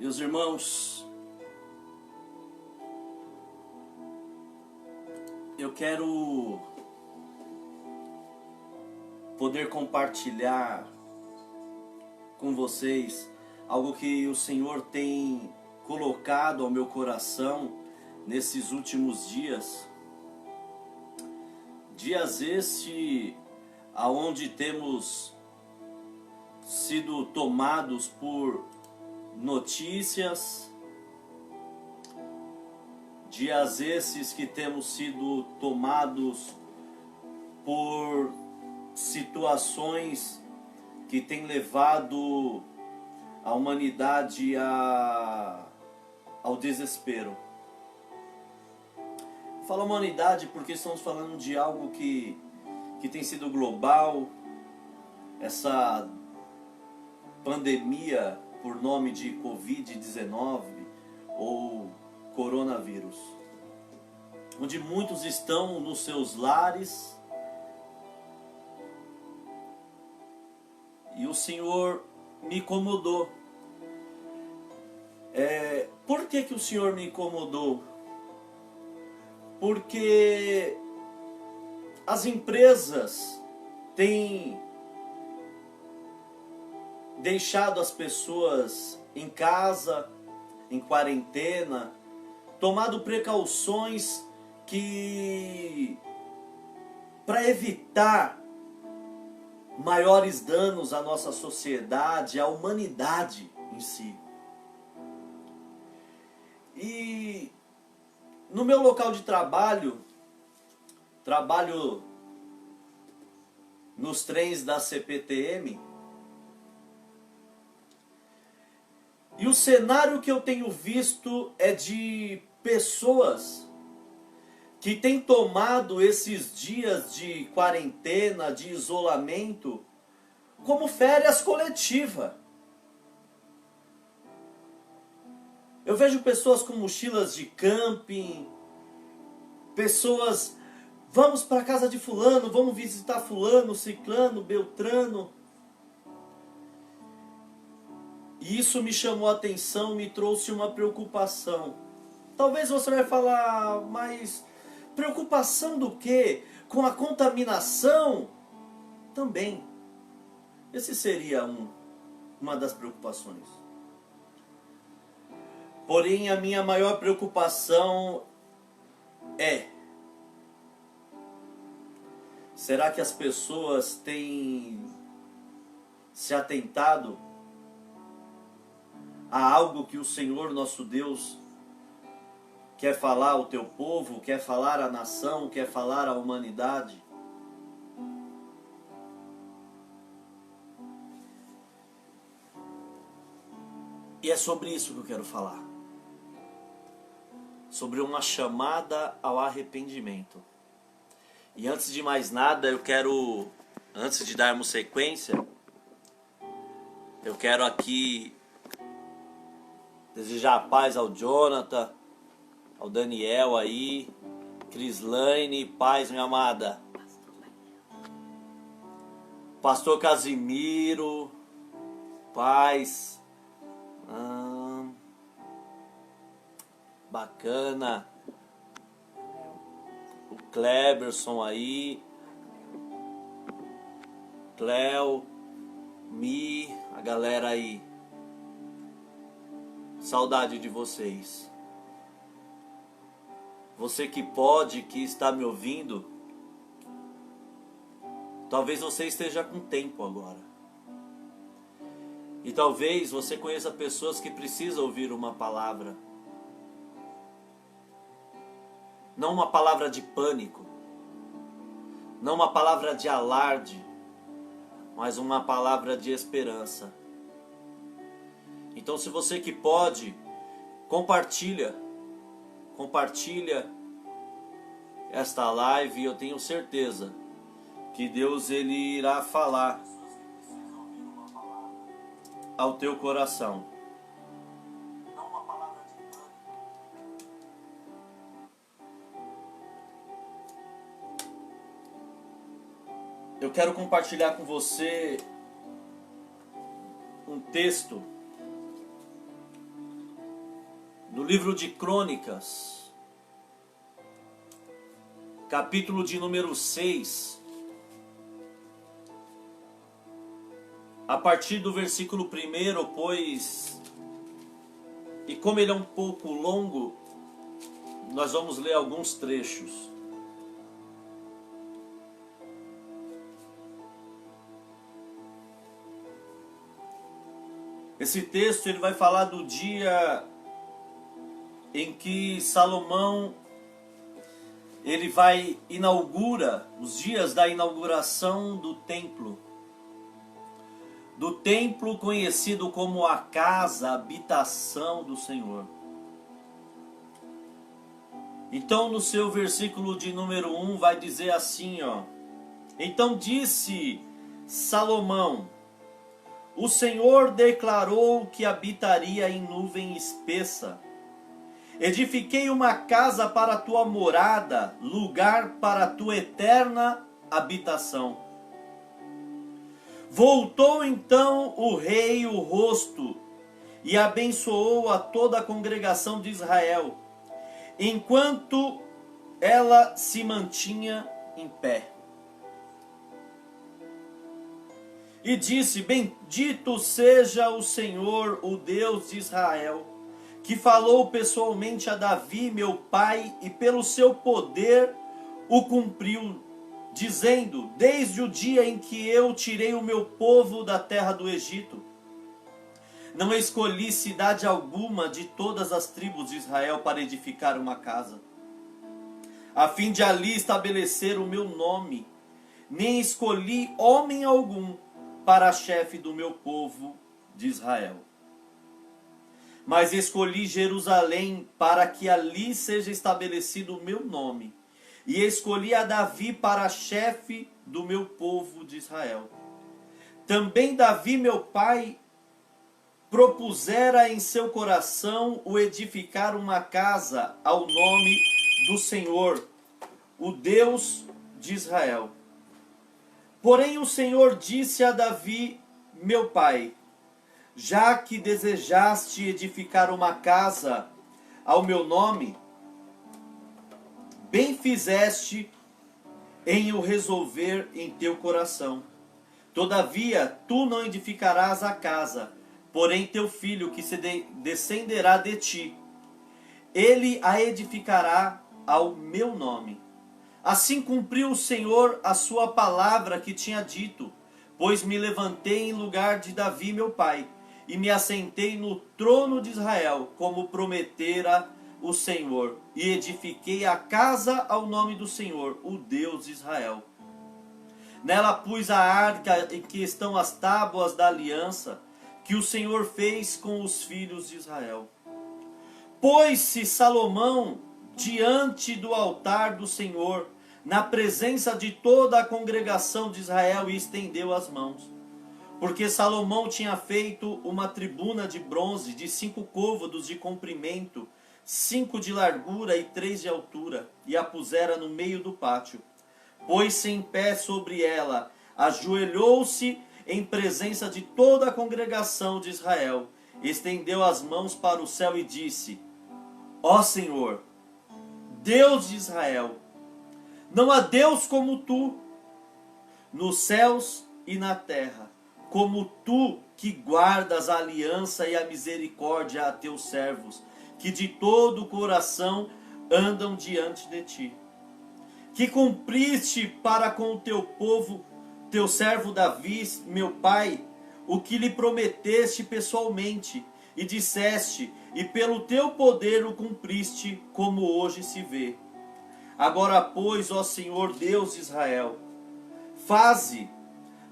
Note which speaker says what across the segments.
Speaker 1: Meus irmãos, eu quero poder compartilhar com vocês algo que o Senhor tem colocado ao meu coração nesses últimos dias. Dias este aonde temos sido tomados por notícias, dias esses que temos sido tomados por situações que têm levado a humanidade ao desespero. Falo humanidade porque estamos falando de algo que tem sido global, essa pandemia por nome de Covid-19 ou coronavírus, onde muitos estão nos seus lares e o Senhor me incomodou. Por que o Senhor me incomodou? Porque as empresas têm deixado as pessoas em casa, em quarentena, tomado precauções que para evitar maiores danos à nossa sociedade, à humanidade em si. E no meu local de trabalho nos trens da CPTM, e o cenário que eu tenho visto é de pessoas que têm tomado esses dias de quarentena, de isolamento, como férias coletivas. Eu vejo pessoas com mochilas de camping, pessoas, vamos para a casa de fulano, vamos visitar fulano, ciclano, beltrano. E isso me chamou a atenção, me trouxe uma preocupação. Talvez você vai falar, mas preocupação do quê? Com a contaminação? Também. Esse seria uma das preocupações. Porém, a minha maior preocupação é: será que as pessoas têm se atentado a algo que o Senhor nosso Deus quer falar ao teu povo, quer falar à nação, quer falar à humanidade? E é sobre isso que eu quero falar. Sobre uma chamada ao arrependimento. E antes de mais nada, antes de darmos sequência, eu quero aqui desejar paz ao Jonathan, ao Daniel aí, Crislaine, paz, minha amada. Pastor Casimiro, paz. Bacana. O Kleberson aí, Cleo, Mi, a galera aí. Saudade de vocês. Você que pode, que está me ouvindo, talvez você esteja com tempo agora. E talvez você conheça pessoas que precisam ouvir uma palavra. Não uma palavra de pânico, não uma palavra de alarde, mas uma palavra de esperança. Então, se você que pode, compartilha esta live, e eu tenho certeza que Deus ele irá falar ao teu coração. Eu quero compartilhar com você um texto no livro de Crônicas, capítulo de número 6, a partir do versículo 1, pois, e como ele é um pouco longo, nós vamos ler alguns trechos. Esse texto ele vai falar do dia em que Salomão inaugura os dias da inauguração do templo conhecido como a casa, a habitação do Senhor. Então no seu versículo de número 1 vai dizer assim, ó: então disse Salomão: o Senhor declarou que habitaria em nuvem espessa. Edifiquei uma casa para a tua morada, lugar para a tua eterna habitação. Voltou então o rei o rosto e abençoou a toda a congregação de Israel, enquanto ela se mantinha em pé. E disse: bendito seja o Senhor, o Deus de Israel, que falou pessoalmente a Davi, meu pai, e pelo seu poder o cumpriu, dizendo: desde o dia em que eu tirei o meu povo da terra do Egito, não escolhi cidade alguma de todas as tribos de Israel para edificar uma casa, a fim de ali estabelecer o meu nome, nem escolhi homem algum para chefe do meu povo de Israel. Mas escolhi Jerusalém para que ali seja estabelecido o meu nome, e escolhi a Davi para chefe do meu povo de Israel. Também Davi, meu pai, propusera em seu coração o edificar uma casa ao nome do Senhor, o Deus de Israel. Porém o Senhor disse a Davi, meu pai: já que desejaste edificar uma casa ao meu nome, bem fizeste em o resolver em teu coração. Todavia, tu não edificarás a casa, porém teu filho, que se descenderá de ti, ele a edificará ao meu nome. Assim cumpriu o Senhor a sua palavra que tinha dito, pois me levantei em lugar de Davi meu pai, e me assentei no trono de Israel, como prometera o Senhor, e edifiquei a casa ao nome do Senhor, o Deus de Israel. Nela pus a arca em que estão as tábuas da aliança, que o Senhor fez com os filhos de Israel. Pôs-se Salomão diante do altar do Senhor, na presença de toda a congregação de Israel, e estendeu as mãos. Porque Salomão tinha feito uma tribuna de bronze de 5 côvados de comprimento, 5 de largura e 3 de altura, e a pusera no meio do pátio. Pôs-se em pé sobre ela, ajoelhou-se em presença de toda a congregação de Israel, estendeu as mãos para o céu e disse: ó Senhor, Deus de Israel, não há Deus como tu, nos céus e na terra, como tu que guardas a aliança e a misericórdia a teus servos, que de todo o coração andam diante de ti. Que cumpriste para com o teu povo, teu servo Davi, meu pai, o que lhe prometeste pessoalmente, e disseste, e pelo teu poder o cumpriste, como hoje se vê. Agora, pois, ó Senhor Deus de Israel, faze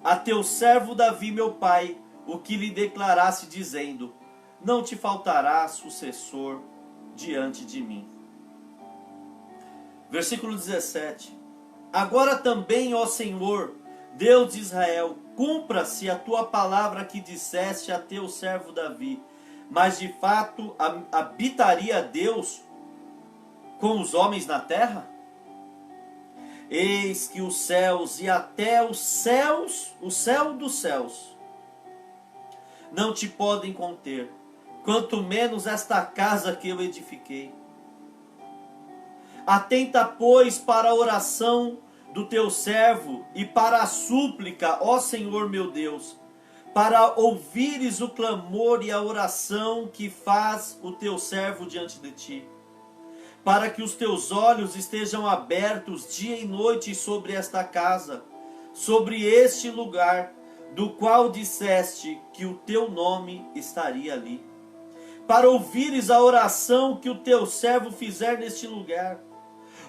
Speaker 1: a teu servo Davi, meu pai, o que lhe declaraste, dizendo: não te faltará sucessor diante de mim. Versículo 17. Agora também, ó Senhor, Deus de Israel, cumpra-se a tua palavra que disseste a teu servo Davi. Mas de fato habitaria Deus com os homens na terra? Eis que os céus e até os céus, o céu dos céus, não te podem conter, quanto menos esta casa que eu edifiquei. Atenta, pois, para a oração do teu servo e para a súplica, ó Senhor meu Deus, para ouvires o clamor e a oração que faz o teu servo diante de ti, para que os teus olhos estejam abertos dia e noite sobre esta casa, sobre este lugar, do qual disseste que o teu nome estaria ali, para ouvires a oração que o teu servo fizer neste lugar.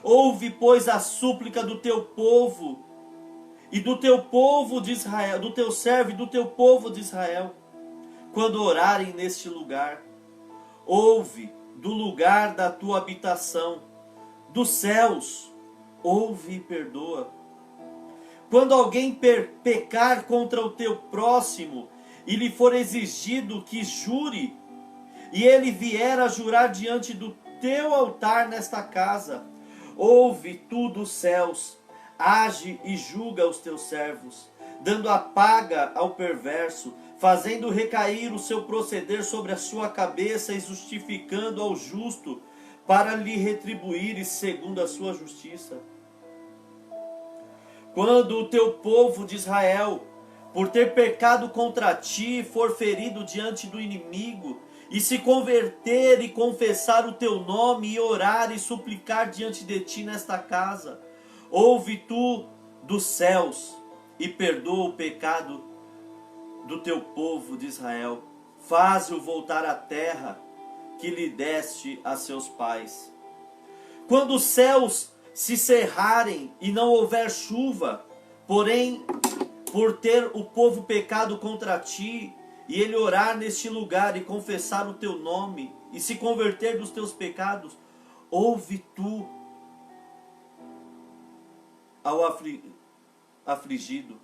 Speaker 1: Ouve, pois, a súplica do teu povo e do teu povo de Israel, do teu servo e do teu povo de Israel, quando orarem neste lugar. Ouve do lugar da tua habitação, dos céus, ouve e perdoa. Quando alguém pecar contra o teu próximo e lhe for exigido que jure, e ele vier a jurar diante do teu altar nesta casa, ouve tu dos céus, age e julga os teus servos, dando a paga ao perverso, fazendo recair o seu proceder sobre a sua cabeça e justificando ao justo, para lhe retribuir segundo a sua justiça. Quando o teu povo de Israel, por ter pecado contra ti, for ferido diante do inimigo, e se converter e confessar o teu nome, e orar e suplicar diante de ti nesta casa, ouve tu dos céus e perdoa o pecado do teu povo de Israel. Faze-o voltar à terra que lhe deste a seus pais. Quando os céus se cerrarem e não houver chuva, porém, por ter o povo pecado contra ti, e ele orar neste lugar e confessar o teu nome, e se converter dos teus pecados, ouve tu ao afligido.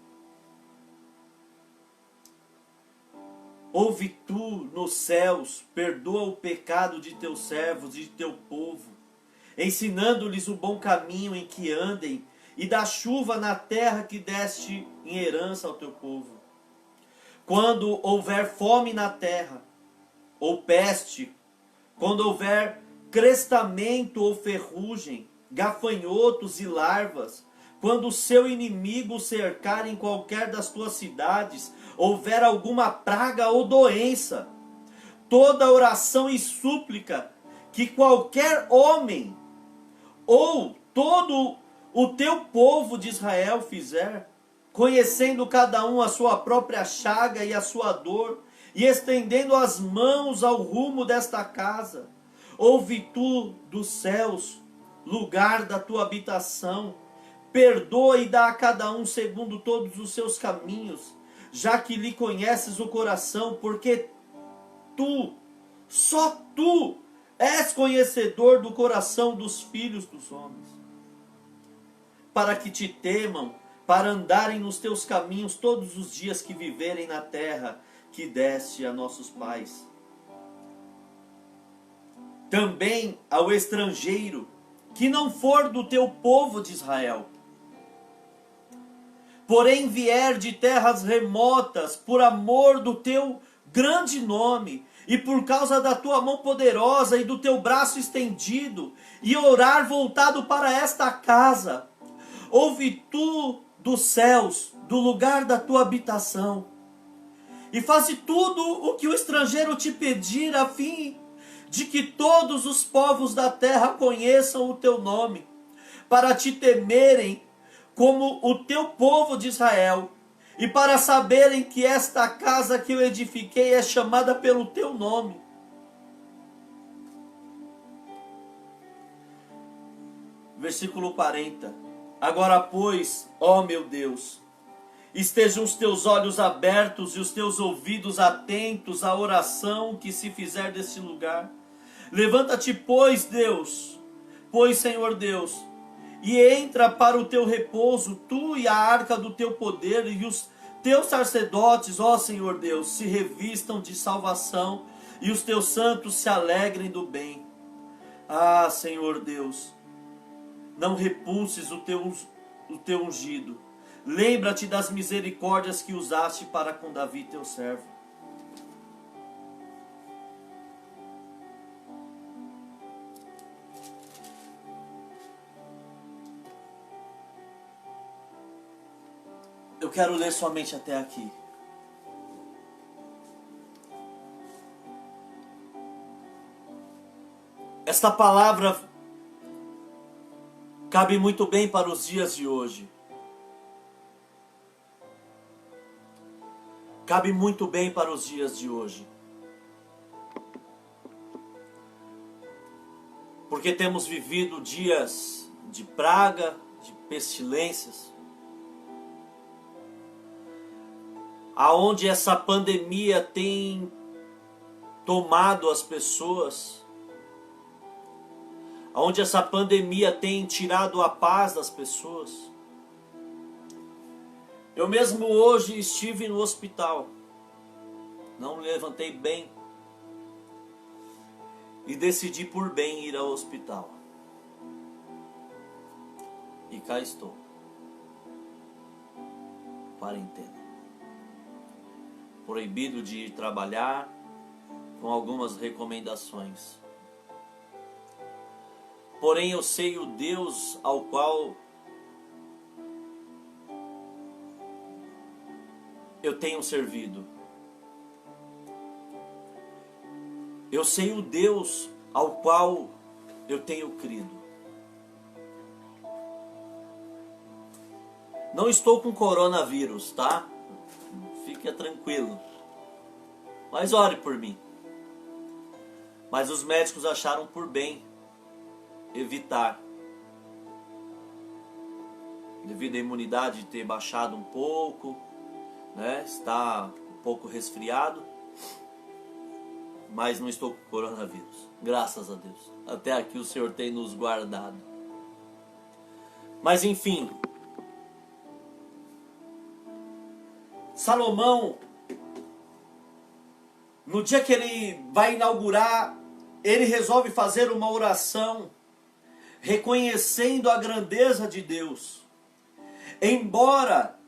Speaker 1: Ouve tu nos céus, perdoa o pecado de teus servos e de teu povo, ensinando-lhes o bom caminho em que andem, e dá chuva na terra que deste em herança ao teu povo. Quando houver fome na terra, ou peste, quando houver crestamento ou ferrugem, gafanhotos e larvas, quando o seu inimigo o cercar em qualquer das tuas cidades, houver alguma praga ou doença, toda oração e súplica que qualquer homem ou todo o teu povo de Israel fizer, conhecendo cada um a sua própria chaga e a sua dor, e estendendo as mãos ao rumo desta casa, ouve tu dos céus, lugar da tua habitação, perdoa e dá a cada um segundo todos os seus caminhos, já que lhe conheces o coração, porque tu, só tu, és conhecedor do coração dos filhos dos homens, para que te temam, para andarem nos teus caminhos todos os dias que viverem na terra que deste a nossos pais. Também ao estrangeiro, que não for do teu povo de Israel, porém vier de terras remotas, por amor do teu grande nome, e por causa da tua mão poderosa e do teu braço estendido, e orar voltado para esta casa, ouve tu dos céus, do lugar da tua habitação, e faze tudo o que o estrangeiro te pedir, a fim de que todos os povos da terra conheçam o teu nome, para te temerem como o teu povo de Israel, e para saberem que esta casa que eu edifiquei é chamada pelo teu nome. Versículo 40. Agora, pois, ó meu Deus, estejam os teus olhos abertos e os teus ouvidos atentos à oração que se fizer deste lugar. Levanta-te, pois, Deus, pois, Senhor Deus, e entra para o teu repouso, tu e a arca do teu poder, e os teus sacerdotes, ó Senhor Deus, se revistam de salvação, e os teus santos se alegrem do bem. Ah, Senhor Deus, não repulses o teu ungido. Lembra-te das misericórdias que usaste para com Davi teu servo. Eu quero ler somente até aqui. Esta palavra cabe muito bem para os dias de hoje. Cabe muito bem para os dias de hoje. Porque temos vivido dias de praga, de pestilências, aonde essa pandemia tem tomado as pessoas, aonde essa pandemia tem tirado a paz das pessoas. Eu mesmo hoje estive no hospital, não me levantei bem e decidi por bem ir ao hospital. E cá estou, quarentena, proibido de ir trabalhar, com algumas recomendações. Porém eu sei o Deus ao qual eu tenho servido. Eu sei o Deus ao qual eu tenho crido. Não estou com coronavírus, tá? Fique tranquilo. Mas ore por mim. Mas os médicos acharam por bem evitar. Devido à imunidade ter baixado um pouco, né? Está um pouco resfriado. Mas não estou com coronavírus. Graças a Deus. Até aqui o Senhor tem nos guardado. Mas enfim. Salomão, no dia que ele vai inaugurar, ele resolve fazer uma oração reconhecendo a grandeza de Deus. Embora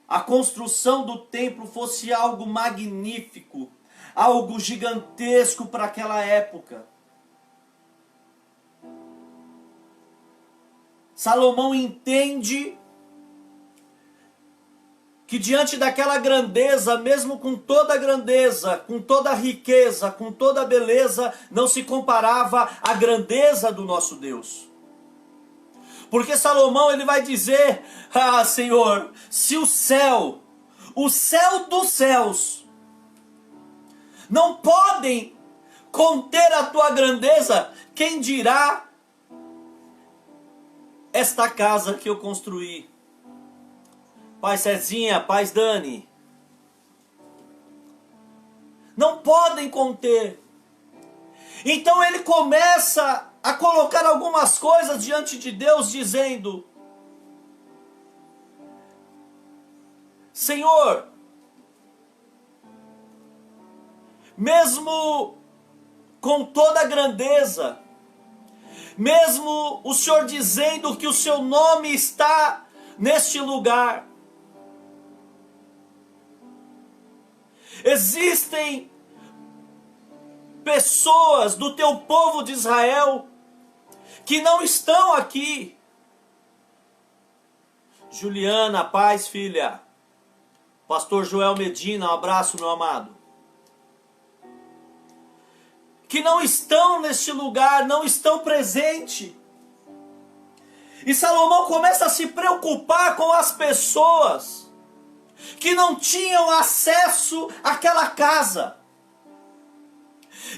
Speaker 1: a construção do templo fosse algo magnífico, algo gigantesco para aquela época, Salomão entende que diante daquela grandeza, mesmo com toda a grandeza, com toda a riqueza, com toda a beleza, não se comparava à grandeza do nosso Deus. Porque Salomão ele vai dizer: ah, Senhor, se o céu dos céus, não podem conter a tua grandeza, quem dirá esta casa que eu construí? Pai Cezinha, Pai Dani, não podem conter. Então ele começa a colocar algumas coisas diante de Deus, dizendo: Senhor, mesmo com toda a grandeza, mesmo o Senhor dizendo que o seu nome está neste lugar, existem pessoas do teu povo de Israel que não estão aqui. Juliana, paz, filha. Pastor Joel Medina, um abraço, meu amado. Que não estão neste lugar, não estão presentes. E Salomão começa a se preocupar com as pessoas que não tinham acesso àquela casa.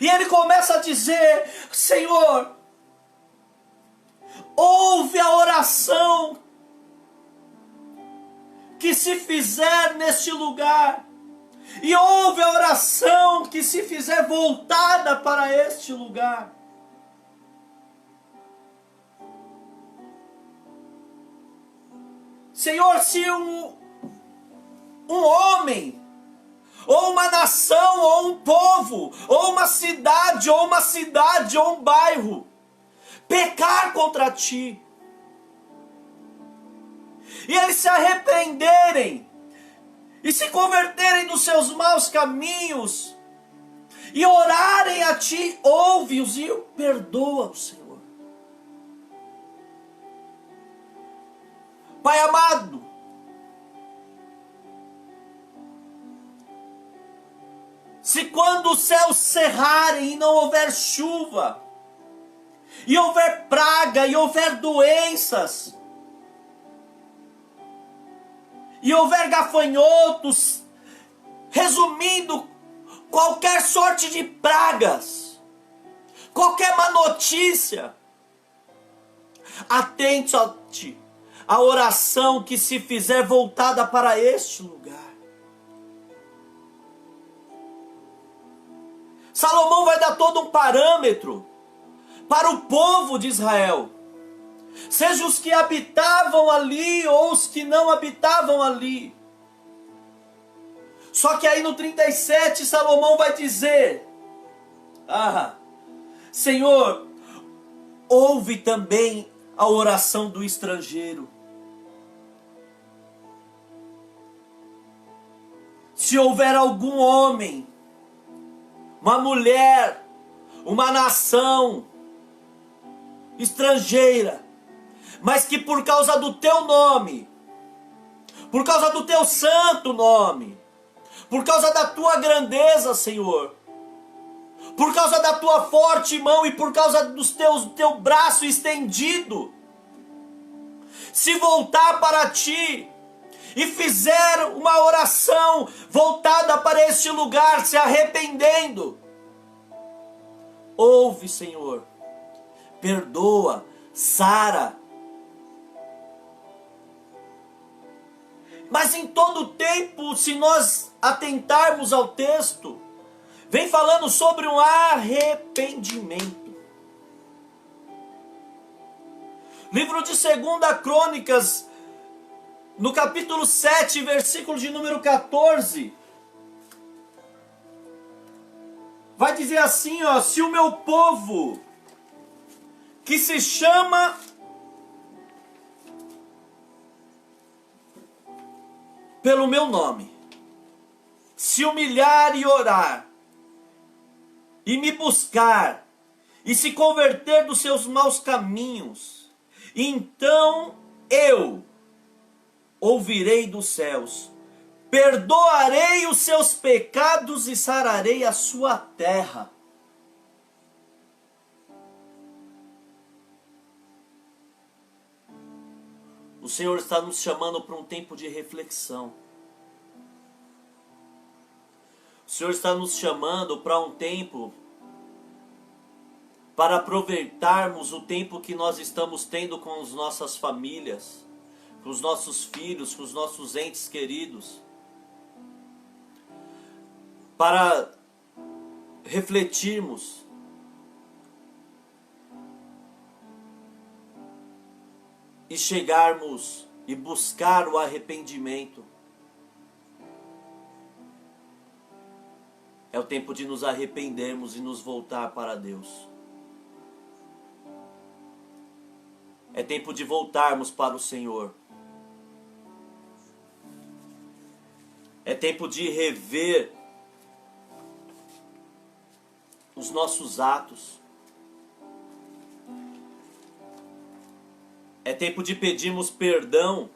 Speaker 1: E ele começa a dizer: Senhor, ouve a oração que se fizer neste lugar, e ouve a oração que se fizer voltada para este lugar. Senhor, se um homem, ou uma nação, ou um povo, ou uma cidade, ou um bairro pecar contra ti, e eles se arrependerem e se converterem dos seus maus caminhos e orarem a ti, ouve-os e perdoa-os, Senhor. Pai amado, Se quando os céus cerrarem e não houver chuva, e houver praga, e houver doenças, e houver gafanhotos, resumindo, qualquer sorte de pragas, qualquer má notícia, atente à oração que se fizer voltada para este lugar. Salomão vai dar todo um parâmetro para o povo de Israel, seja os que habitavam ali ou os que não habitavam ali. Só que aí no 37 Salomão vai dizer: Senhor, ouve também a oração do estrangeiro. Se houver algum homem, uma mulher, uma nação estrangeira, mas que por causa do teu nome, por causa do teu santo nome, por causa da tua grandeza, Senhor, por causa da tua forte mão e por causa do teu braço estendido, se voltar para ti e fizer uma oração voltada para este lugar, se arrependendo, ouve, Senhor, perdoa, sara. Mas em todo tempo, se nós atentarmos ao texto, vem falando sobre um arrependimento. Livro de 2 Crônicas, no capítulo 7, versículo de número 14, vai dizer assim, se o meu povo, que se chama pelo meu nome, se humilhar e orar, e me buscar, e se converter dos seus maus caminhos, então eu ouvirei dos céus, perdoarei os seus pecados e sararei a sua terra. O Senhor está nos chamando para um tempo de reflexão. O Senhor está nos chamando para um tempo para aproveitarmos o tempo que nós estamos tendo com as nossas famílias, com os nossos filhos, com os nossos entes queridos, para refletirmos e chegarmos e buscar o arrependimento. É o tempo de nos arrependermos e nos voltar para Deus. É tempo de voltarmos para o Senhor. É tempo de rever os nossos atos. É tempo de pedirmos perdão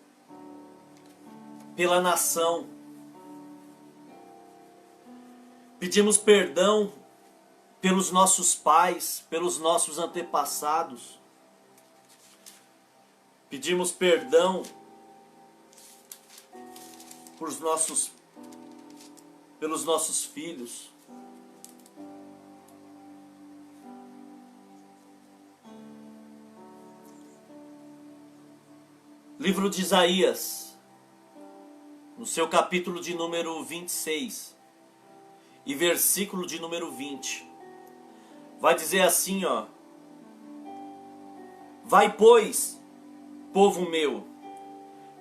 Speaker 1: pela nação. Pedimos perdão pelos nossos pais, pelos nossos antepassados. Pedimos perdão pelos nossos filhos. Livro de Isaías, no seu capítulo de número 26 e versículo de número 20, vai dizer assim, vai, pois, povo meu,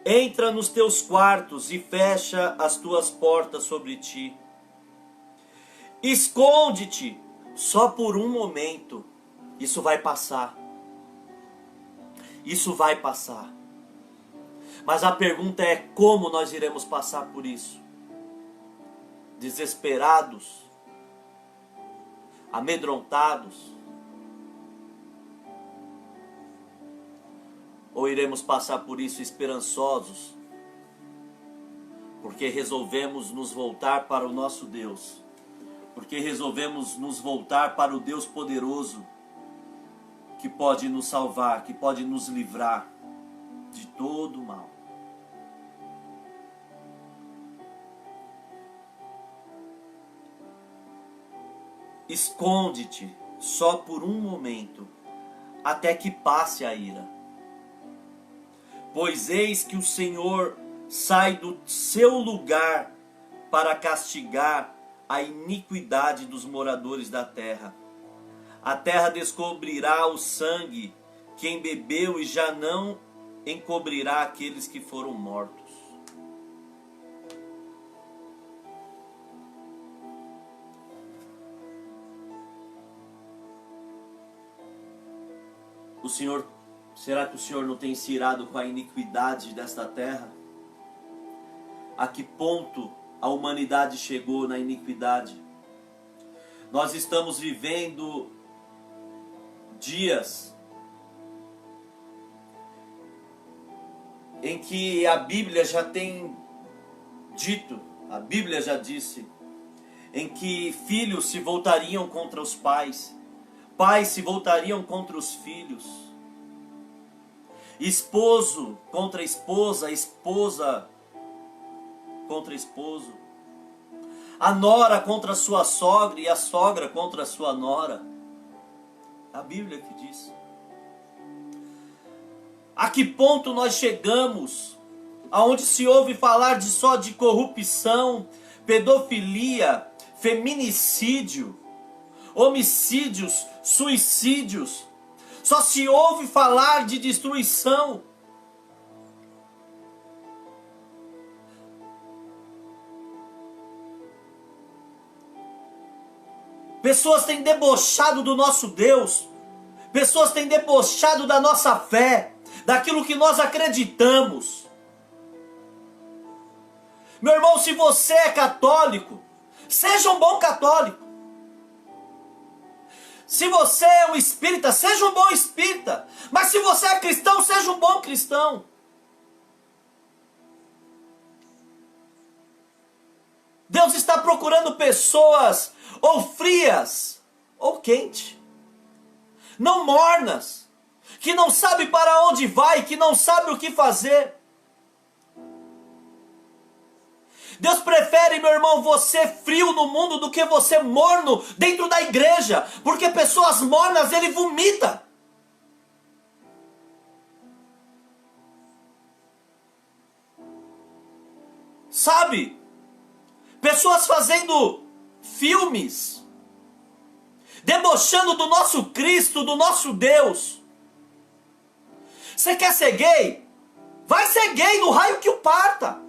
Speaker 1: entra nos teus quartos e fecha as tuas portas sobre ti. Esconde-te só por um momento. Isso vai passar. Isso vai passar. Mas a pergunta é como nós iremos passar por isso? Desesperados? Amedrontados? Ou iremos passar por isso esperançosos? Porque resolvemos nos voltar para o nosso Deus, porque resolvemos nos voltar para o Deus poderoso, que pode nos salvar, que pode nos livrar de todo o mal. Esconde-te só por um momento, até que passe a ira. Pois eis que o Senhor sai do seu lugar para castigar a iniquidade dos moradores da terra. A terra descobrirá o sangue que embebeu e já não encobrirá aqueles que foram mortos. Será que o Senhor não tem se irado com a iniquidade desta terra? A que ponto a humanidade chegou na iniquidade? Nós estamos vivendo dias em que a Bíblia já tem dito, a Bíblia já disse, em que filhos se voltariam contra os pais, pais se voltariam contra os filhos, esposo contra esposa, esposa contra esposo, a nora contra a sua sogra e a sogra contra a sua nora. A Bíblia que diz. A que ponto nós chegamos, aonde se ouve falar só de corrupção, pedofilia, feminicídio, homicídios, suicídios, só se ouve falar de destruição. Pessoas têm debochado do nosso Deus, pessoas têm debochado da nossa fé, daquilo que nós acreditamos. Meu irmão, se você é católico, seja um bom católico. Se você é um espírita, seja um bom espírita. Mas se você é cristão, seja um bom cristão. Deus está procurando pessoas ou frias ou quentes, não mornas, que não sabe para onde vai, que não sabe o que fazer. Deus prefere, meu irmão, você frio no mundo do que você morno dentro da igreja, porque pessoas mornas ele vomita. Sabe? Pessoas fazendo filmes, debochando do nosso Cristo, do nosso Deus. Você quer ser gay? Vai ser gay no raio que o parta.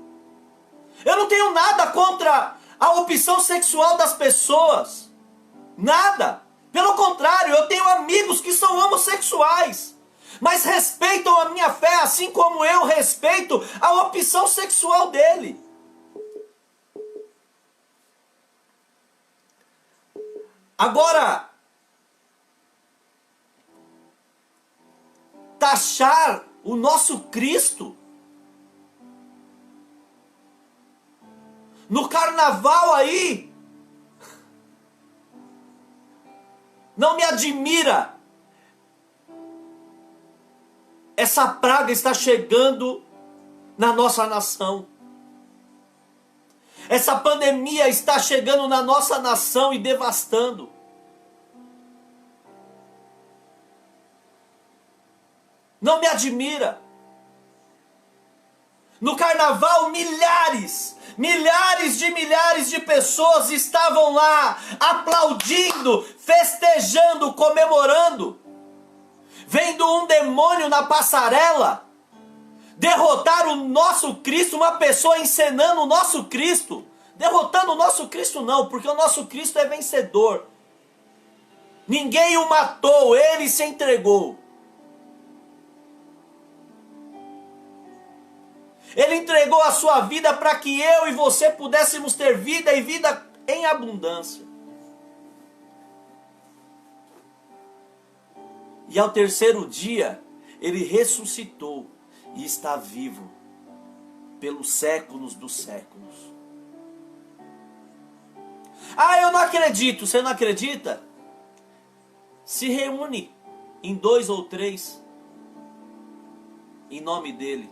Speaker 1: Eu não tenho nada contra a opção sexual das pessoas. Nada. Pelo contrário, eu tenho amigos que são homossexuais, mas respeitam a minha fé assim como eu respeito a opção sexual dele. Agora, taxar o nosso Cristo no carnaval aí, não me admira. Essa praga está chegando na nossa nação. Essa pandemia está chegando na nossa nação e devastando. Não me admira. No carnaval, milhares de pessoas estavam lá, aplaudindo, festejando, comemorando, vendo um demônio na passarela derrotar o nosso Cristo, uma pessoa encenando o nosso Cristo, derrotando o nosso Cristo não, porque o nosso Cristo é vencedor. Ninguém o matou, ele se entregou. Ele entregou a sua vida para que eu e você pudéssemos ter vida e vida em abundância. E ao terceiro dia, ele ressuscitou e está vivo pelos séculos dos séculos. Ah, eu não acredito. Você não acredita? Se reúne em 2 ou 3 em nome dele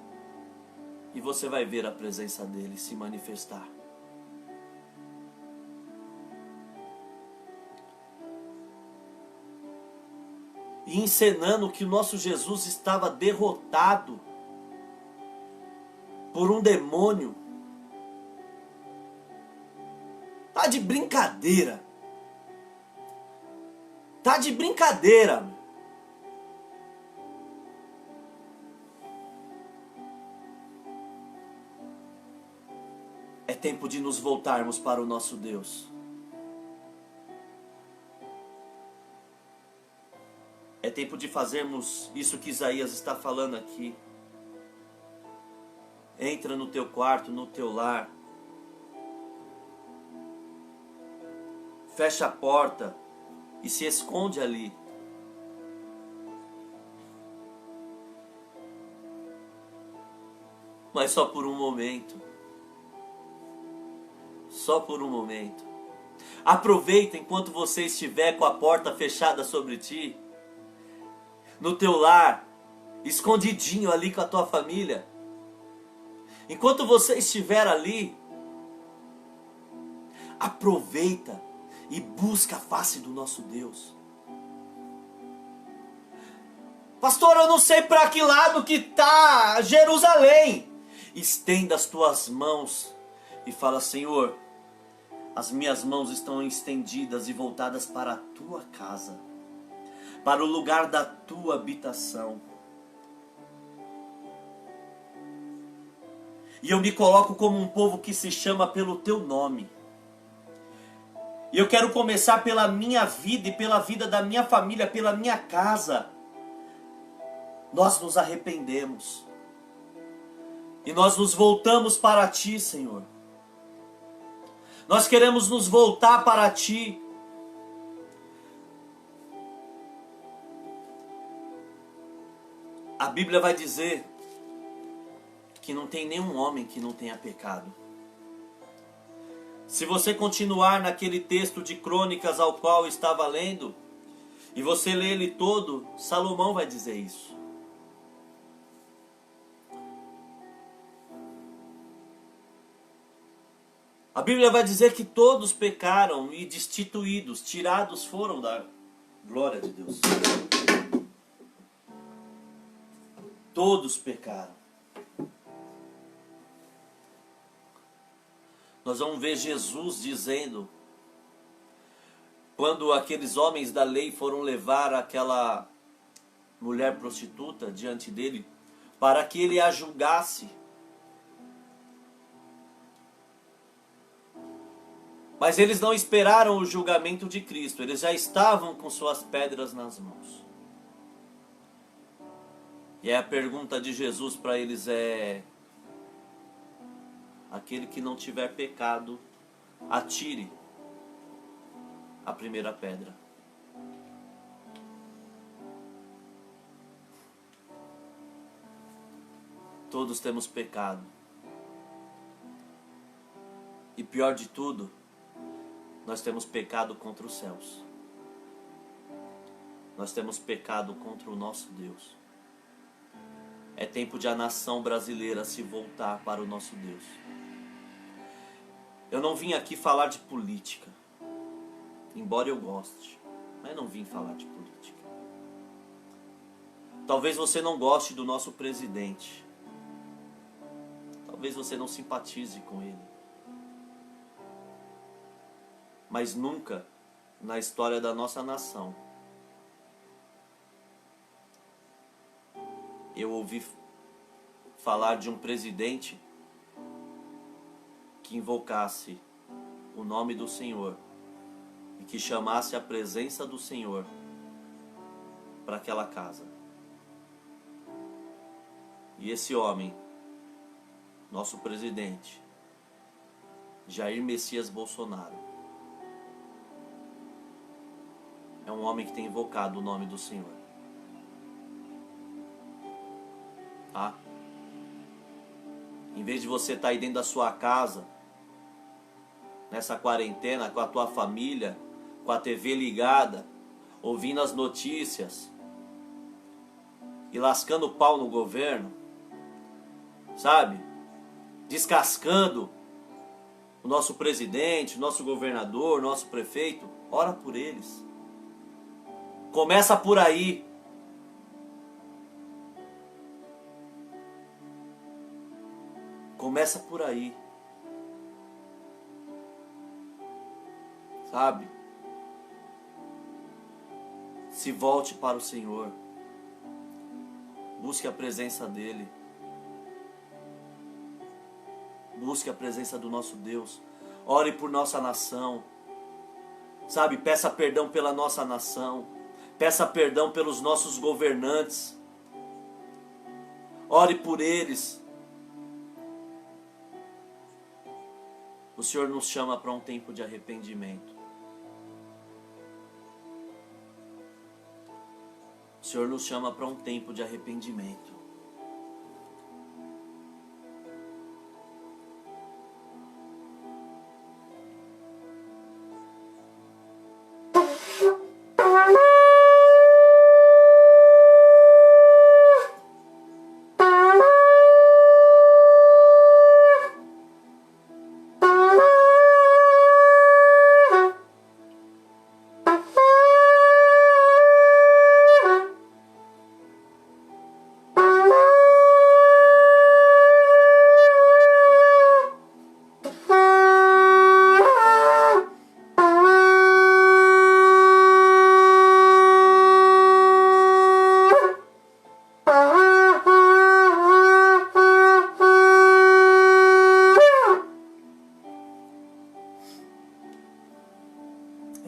Speaker 1: e você vai ver a presença dele se manifestar. E encenando que o nosso Jesus estava derrotado por um demônio. Tá de brincadeira. Tá de brincadeira. É tempo de nos voltarmos para o nosso Deus. É tempo de fazermos isso que Isaías está falando aqui. Entra no teu quarto, no teu lar. Fecha a porta e se esconde ali. Mas só por um momento. Só por um momento. Aproveita enquanto você estiver com a porta fechada sobre ti. No teu lar, escondidinho ali com a tua família. Enquanto você estiver ali, aproveita e busca a face do nosso Deus. Pastor, eu não sei para que lado que está Jerusalém. Estenda as tuas mãos e fala: Senhor, as minhas mãos estão estendidas e voltadas para a tua casa, para o lugar da tua habitação. E eu me coloco como um povo que se chama pelo teu nome. E eu quero começar pela minha vida e pela vida da minha família, pela minha casa. Nós nos arrependemos. E nós nos voltamos para ti, Senhor. Nós queremos nos voltar para ti. A Bíblia vai dizer que não tem nenhum homem que não tenha pecado. Se você continuar naquele texto de Crônicas ao qual eu estava lendo, e você lê ele todo, Salomão vai dizer isso. A Bíblia vai dizer que todos pecaram e destituídos, tirados foram da glória de Deus. Todos pecaram. Nós vamos ver Jesus dizendo, quando aqueles homens da lei foram levar aquela mulher prostituta diante dele, para que ele a julgasse. Mas eles não esperaram o julgamento de Cristo, eles já estavam com suas pedras nas mãos. E a pergunta de Jesus para eles é: aquele que não tiver pecado, atire a primeira pedra. Todos temos pecado. E pior de tudo, nós temos pecado contra os céus. Nós temos pecado contra o nosso Deus. É tempo de a nação brasileira se voltar para o nosso Deus. Eu não vim aqui falar de política, embora eu goste, mas não vim falar de política. Talvez você não goste do nosso presidente. Talvez você não simpatize com ele. Mas nunca na história da nossa nação eu ouvi falar de um presidente que invocasse o nome do Senhor e que chamasse a presença do Senhor para aquela casa. E esse homem, nosso presidente, Jair Messias Bolsonaro, é um homem que tem invocado o nome do Senhor. Tá? Em vez de você estar aí dentro da sua casa, nessa quarentena com a tua família, com a TV ligada, ouvindo as notícias e lascando o pau no governo, sabe? Descascando o nosso presidente, o nosso governador, o nosso prefeito. Ora por eles. Começa por aí. Começa por aí. Sabe? Se volte para o Senhor. Busque a presença dEle. Busque a presença do nosso Deus. Ore por nossa nação. Sabe? Peça perdão pela nossa nação. Peça perdão pelos nossos governantes. Ore por eles. O Senhor nos chama para um tempo de arrependimento. O Senhor nos chama para um tempo de arrependimento.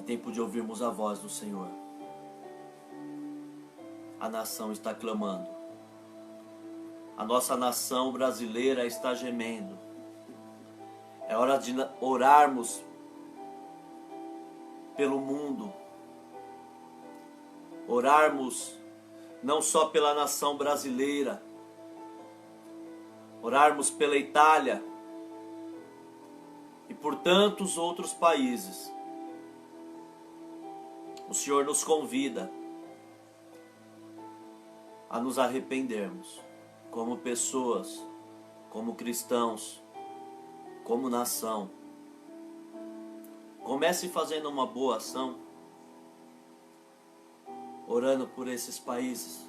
Speaker 1: Tempo de ouvirmos a voz do Senhor. A nação está clamando. A nossa nação brasileira está gemendo. É hora de orarmos pelo mundo. Orarmos não só pela nação brasileira. Orarmos pela Itália e por tantos outros países. O Senhor nos convida a nos arrependermos como pessoas, como cristãos, como nação. Comece fazendo uma boa ação, orando por esses países.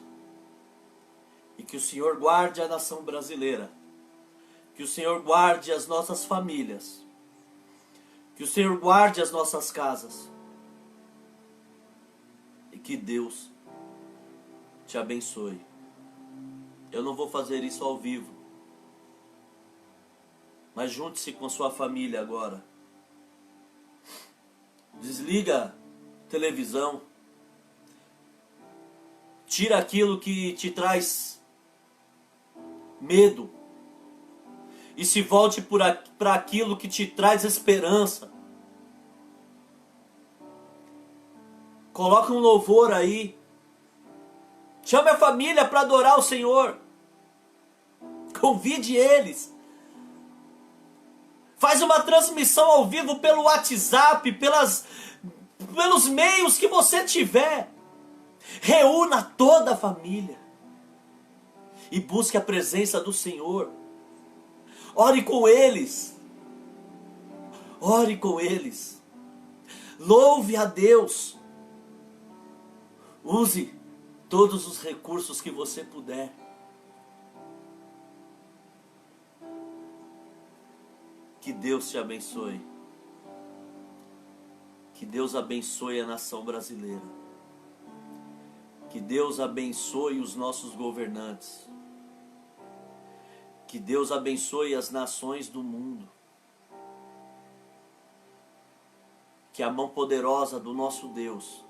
Speaker 1: E que o Senhor guarde a nação brasileira. Que o Senhor guarde as nossas famílias. Que o Senhor guarde as nossas casas. E que Deus te abençoe. Eu não vou fazer isso ao vivo. Mas junte-se com sua família agora. Desliga a televisão. Tira aquilo que te traz medo. E se volte para aquilo que te traz esperança. Coloca um louvor aí. Chame a família para adorar o Senhor. Convide eles. Faz uma transmissão ao vivo pelo WhatsApp, pelos meios que você tiver. Reúna toda a família. E busque a presença do Senhor. Ore com eles. Ore com eles. Louve a Deus. Use todos os recursos que você puder. Que Deus te abençoe. Que Deus abençoe a nação brasileira. Que Deus abençoe os nossos governantes. Que Deus abençoe as nações do mundo. Que a mão poderosa do nosso Deus,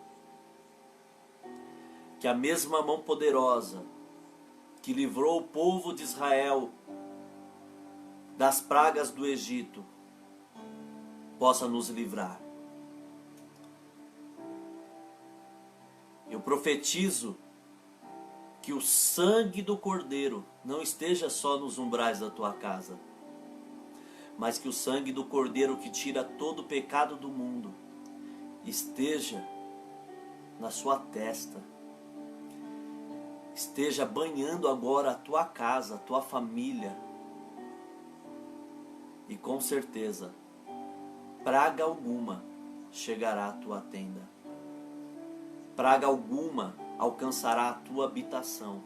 Speaker 1: que a mesma mão poderosa que livrou o povo de Israel das pragas do Egito, possa nos livrar. Eu profetizo que o sangue do Cordeiro não esteja só nos umbrais da tua casa, mas que o sangue do Cordeiro que tira todo o pecado do mundo esteja na sua testa, esteja banhando agora a tua casa, a tua família, e com certeza praga alguma chegará à tua tenda, praga alguma alcançará a tua habitação.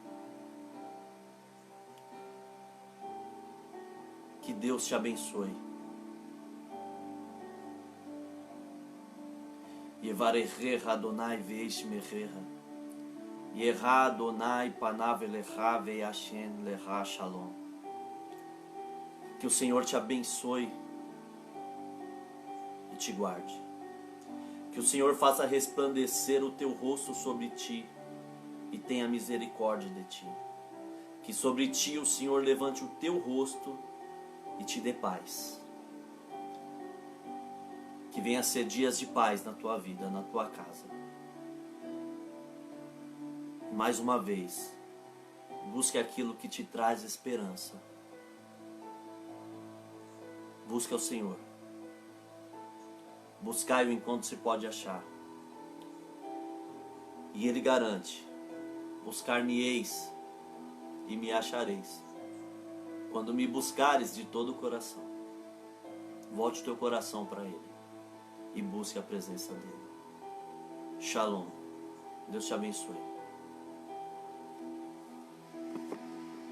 Speaker 1: Que Deus te abençoe. Yevarechecha Adonai veishmechecha. Yerá Adonai panav elecha veyashen lecha shalom. Que o Senhor te abençoe e te guarde. Que o Senhor faça resplandecer o teu rosto sobre ti e tenha misericórdia de ti. Que sobre ti o Senhor levante o teu rosto e te dê paz. Que venha ser dias de paz na tua vida, na tua casa. Mais uma vez, busque aquilo que te traz esperança. Busque ao Senhor. Buscai-o enquanto se pode achar. E Ele garante: buscar-me-eis e me achareis, quando me buscares de todo o coração. Volte o teu coração para Ele e busque a presença dEle. Shalom. Deus te abençoe.